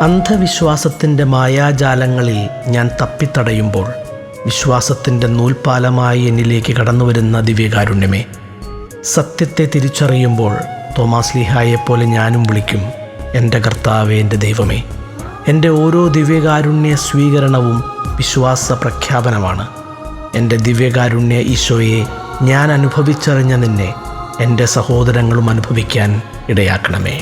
അന്ധവിശ്വാസത്തിൻ്റെ മായാജാലങ്ങളിൽ ഞാൻ തപ്പിത്തടയുമ്പോൾ വിശ്വാസത്തിൻ്റെ നൂൽപ്പാലമായി എന്നിലേക്ക് കടന്നുവരുന്ന ദിവ്യകാരുണ്യമേ, സത്യത്തെ തിരിച്ചറിയുമ്പോൾ തോമാശ്ലീഹായെപ്പോലെ ഞാനും വിളിക്കും, എൻ്റെ കർത്താവേ, എൻ്റെ ദൈവമേ. എൻ്റെ ഓരോ ദിവ്യകാരുണ്യ സ്വീകരണവും വിശ്വാസ പ്രഖ്യാപനമാണ്. എൻ്റെ ദിവ്യകാരുണ്യ ഈശോയെ, ഞാൻ അനുഭവിച്ചറിഞ്ഞ നിന്നെ എൻ്റെ സഹോദരങ്ങളും അനുഭവിക്കാൻ ഇടയാക്കണമേ.